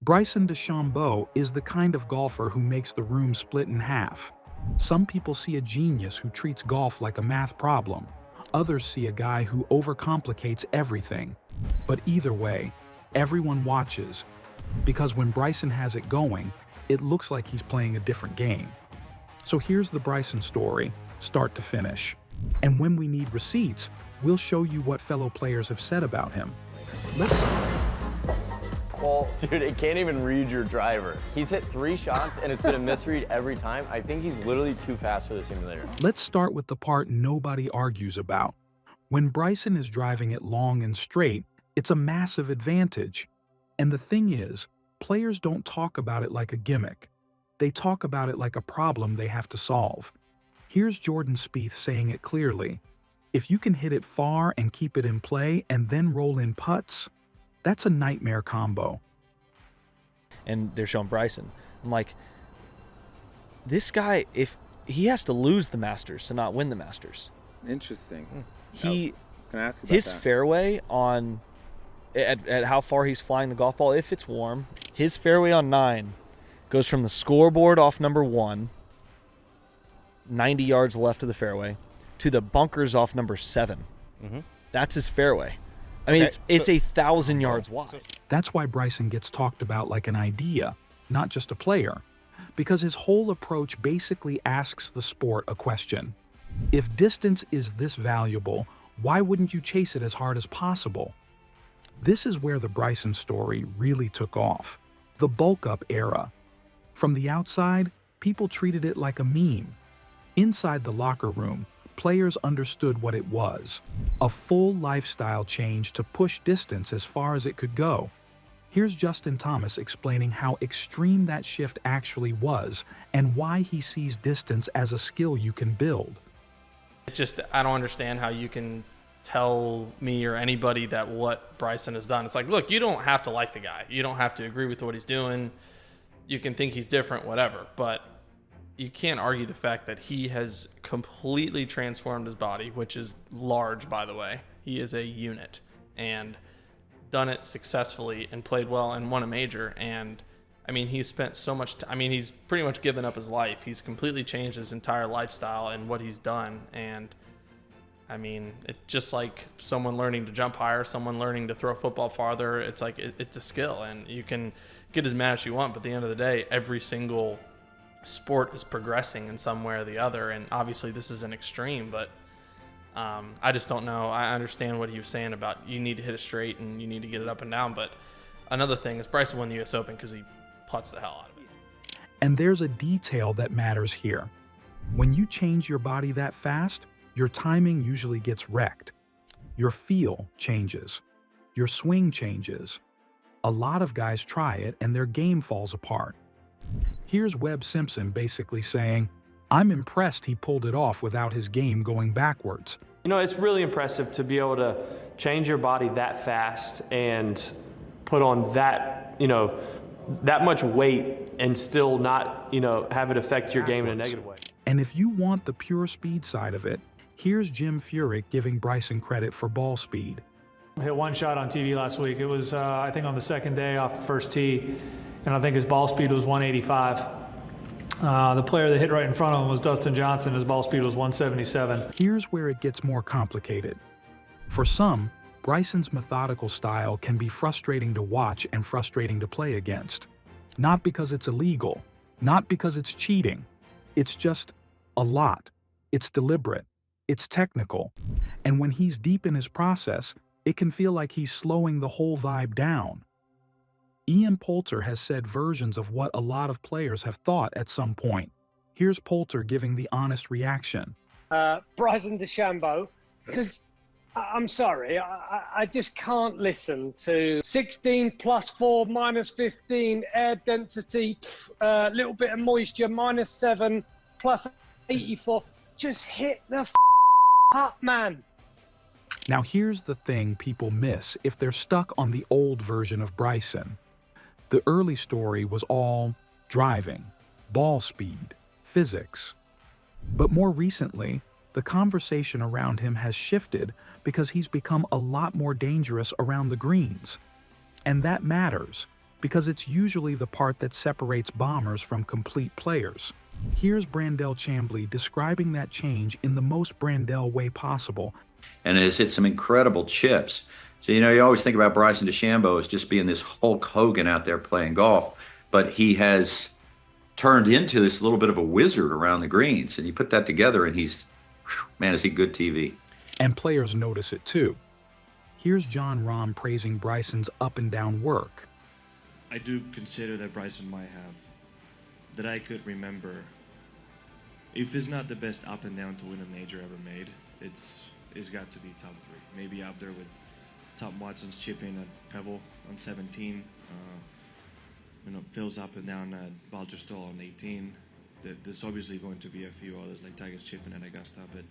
Bryson DeChambeau is the kind of golfer who makes the room split in half. Some people see a genius who treats golf like a math problem. Others see a guy who overcomplicates everything. But either way, everyone watches, because when Bryson has it going, it looks like he's playing a different game. So here's the Bryson story, start to finish. And when we need receipts, we'll show you what fellow players have said about him. Well, dude, it can't even read your driver. He's hit 3 shots and it's been a misread every time. I think he's literally too fast for the simulator. Let's start with the part nobody argues about. When Bryson is driving it long and straight, it's a massive advantage. And the thing is, players don't talk about it like a gimmick. They talk about it like a problem they have to solve. Here's Jordan Spieth saying it clearly. If you can hit it far and keep it in play and then roll in putts, that's a nightmare combo. And they're showing Bryson. I'm like, this guy, if he has to lose the Masters to not win the Masters. Interesting. I was gonna ask you about his that. fairway on at how far he's flying the golf ball, if it's warm, his fairway on 9 goes from the scoreboard off number 1, 90 yards left of the fairway, to the bunkers off number 7. That's his fairway. I mean, it's 1,000 yards wide. That's why Bryson gets talked about like an idea, not just a player, because his whole approach basically asks the sport a question. If distance is this valuable, why wouldn't you chase it as hard as possible? This is where the Bryson story really took off, the bulk-up era. From the outside, people treated it like a meme. Inside the locker room, players understood what it was, a full lifestyle change to push distance as far as it could go. Here's Justin Thomas explaining how extreme that shift actually was and why he sees distance as a skill you can build. I don't understand how you can tell me or anybody that what Bryson has done. It's like, look, you don't have to like the guy. You don't have to agree with what he's doing. You can think he's different, whatever, but you can't argue the fact that he has completely transformed his body, which is large, by the way. He is a unit, and done it successfully and played well and won a major. And I mean, he's spent so much he's pretty much given up his life. He's completely changed his entire lifestyle and what he's done. And I mean, it's just like someone learning to jump higher, someone learning to throw a football farther. It's like, it's a skill, and you can get as mad as you want, but at the end of the day, every single sport is progressing in some way or the other. And obviously this is an extreme, but I just don't know. I understand what he was saying about you need to hit it straight and you need to get it up and down. But another thing is Bryson won the US Open because he putts the hell out of it. And there's a detail that matters here. When you change your body that fast, your timing usually gets wrecked. Your feel changes. Your swing changes. A lot of guys try it and their game falls apart. Here's Webb Simpson basically saying, I'm impressed he pulled it off without his game going backwards. You know, it's really impressive to be able to change your body that fast and put on that, that much weight and still not, have it affect your game in a negative way. And if you want the pure speed side of it, here's Jim Furyk giving Bryson credit for ball speed. I hit one shot on TV last week. It was, I think, on the second day off the first tee, and I think his ball speed was 185. The player that hit right in front of him was Dustin Johnson. His ball speed was 177. Here's where it gets more complicated. For some, Bryson's methodical style can be frustrating to watch and frustrating to play against. Not because it's illegal, not because it's cheating. It's just a lot. It's deliberate. It's technical. And when he's deep in his process, it can feel like he's slowing the whole vibe down. Ian Poulter has said versions of what a lot of players have thought at some point. Here's Poulter giving the honest reaction. Bryson DeChambeau, because I'm sorry, I just can't listen to 16 plus 4 minus 15 air density, little bit of moisture, minus 7 plus 84. Just hit the up, man. Now here's the thing people miss if they're stuck on the old version of Bryson. The early story was all driving, ball speed, physics. But more recently, the conversation around him has shifted because he's become a lot more dangerous around the greens. And that matters, because it's usually the part that separates bombers from complete players. Here's Brandel Chamblee describing that change in the most Brandel way possible. And has hit some incredible chips. So, you always think about Bryson DeChambeau as just being this Hulk Hogan out there playing golf, but he has turned into this little bit of a wizard around the greens. And you put that together and man, is he good TV. And players notice it too. Here's John Rahm praising Bryson's up and down work. I do consider that Bryson might have, that I could remember, if it's not the best up and down to win a major ever made, it's got to be top 3. Maybe up there with Tom Watson's chipping at Pebble on 17. Phil's up and down at Baltusrol on 18. There's obviously going to be a few others like Tiger's chipping at Augusta, but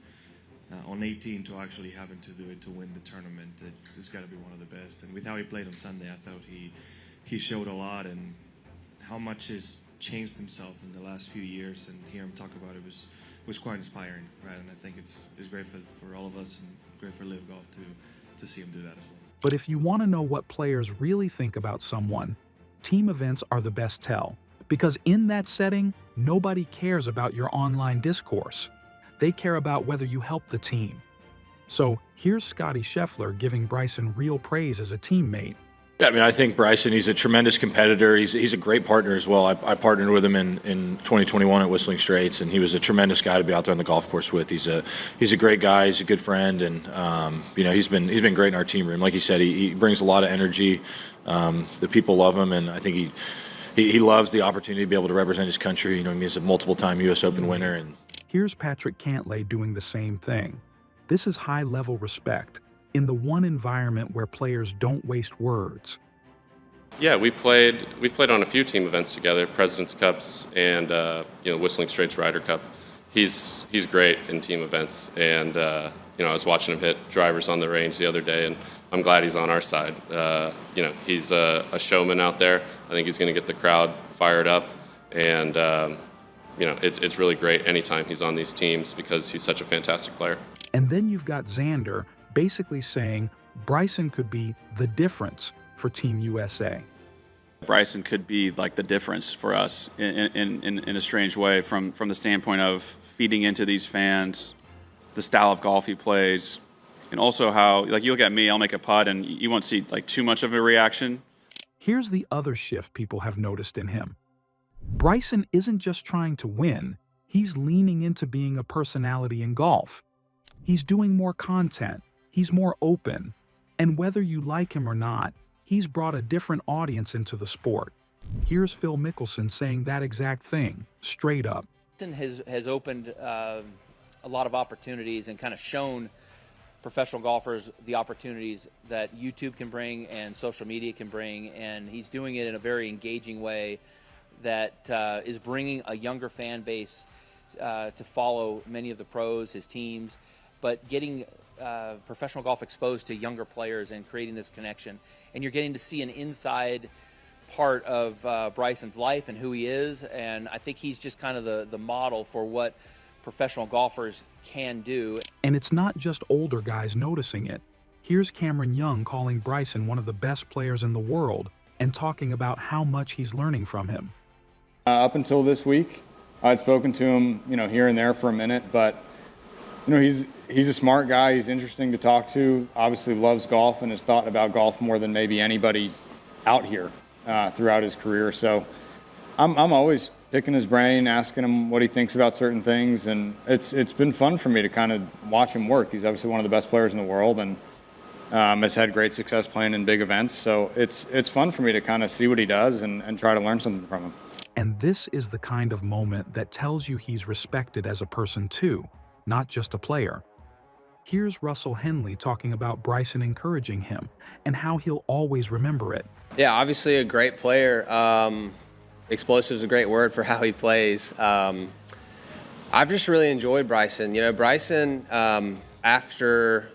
on 18 to actually having to do it to win the tournament, it's got to be one of the best. And with how he played on Sunday, I thought he showed a lot, and how much he's changed himself in the last few years, and hear him talk about it was quite inspiring, right? And I think it's great for all of us, and great for Live Golf to see him do that as well. But if you want to know what players really think about someone, team events are the best tell. Because in that setting, nobody cares about your online discourse. They care about whether you help the team. So here's Scotty Scheffler giving Bryson real praise as a teammate. Yeah, I think Bryson, he's a tremendous competitor. He's a great partner as well. I partnered with him in 2021 at Whistling Straits, and he was a tremendous guy to be out there on the golf course with. He's a great guy. He's a good friend, and he's been great in our team room. Like you said, he brings a lot of energy. The people love him, and I think he loves the opportunity to be able to represent his country. He's a multiple-time U.S. Open winner. And here's Patrick Cantlay doing the same thing. This is high-level respect in the one environment where players don't waste words. Yeah, we played on a few team events together, President's Cups and Whistling Straits Ryder Cup. He's great in team events, and I was watching him hit drivers on the range the other day, and I'm glad he's on our side. He's a showman out there. I think he's going to get the crowd fired up, and it's really great anytime he's on these teams because he's such a fantastic player. And then you've got Xander basically saying Bryson could be the difference for Team USA. Bryson could be like the difference for us in a strange way from the standpoint of feeding into these fans, the style of golf he plays, and also how, like, you look at me, I'll make a putt and you won't see like too much of a reaction. Here's the other shift people have noticed in him. Bryson isn't just trying to win, he's leaning into being a personality in golf. He's doing more content, he's more open, and whether you like him or not, he's brought a different audience into the sport. Here's Phil Mickelson saying that exact thing, straight up. Has opened a lot of opportunities and kind of shown professional golfers the opportunities that YouTube can bring and social media can bring, and he's doing it in a very engaging way that is bringing a younger fan base to follow many of the pros, his teams, but getting professional golf exposed to younger players and creating this connection. And you're getting to see an inside part of Bryson's life and who he is, and I think he's just kind of the model for what professional golfers can do. And it's not just older guys noticing it. Here's Cameron Young calling Bryson one of the best players in the world and talking about how much he's learning from him. Up until this week, I'd spoken to him, here and there for a minute, but he's a smart guy. He's interesting to talk to. Obviously loves golf and has thought about golf more than maybe anybody out here throughout his career. So I'm always picking his brain, asking him what he thinks about certain things, and it's been fun for me to kind of watch him work. He's obviously one of the best players in the world and has had great success playing in big events. So it's fun for me to kind of see what he does and try to learn something from him. And this is the kind of moment that tells you he's respected as a person too, not just a player. Here's Russell Henley talking about Bryson encouraging him and how he'll always remember it. Yeah, obviously a great player. Explosive is a great word for how he plays. I've just really enjoyed Bryson. Bryson, after,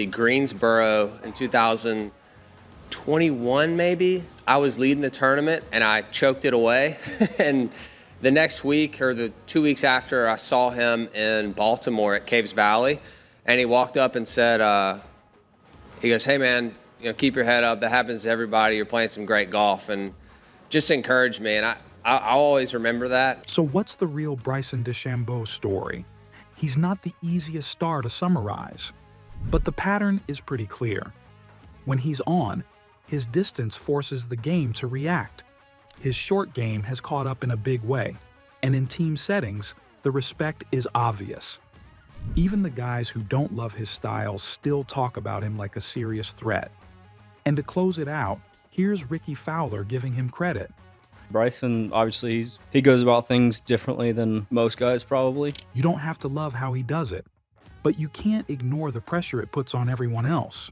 Greensboro in 2021 maybe, I was leading the tournament and I choked it away. And the next week or the 2 weeks after, I saw him in Baltimore at Caves Valley, and he walked up and said, he goes, "Hey man, keep your head up. That happens to everybody. You're playing some great golf." And just encouraged me, and I'll always remember that. So what's the real Bryson DeChambeau story? He's not the easiest star to summarize, but the pattern is pretty clear. When he's on, his distance forces the game to react. His short game has caught up in a big way, and in team settings, the respect is obvious. Even the guys who don't love his style still talk about him like a serious threat. And to close it out, here's Ricky Fowler giving him credit. Bryson, obviously, he goes about things differently than most guys probably. You don't have to love how he does it, but you can't ignore the pressure it puts on everyone else.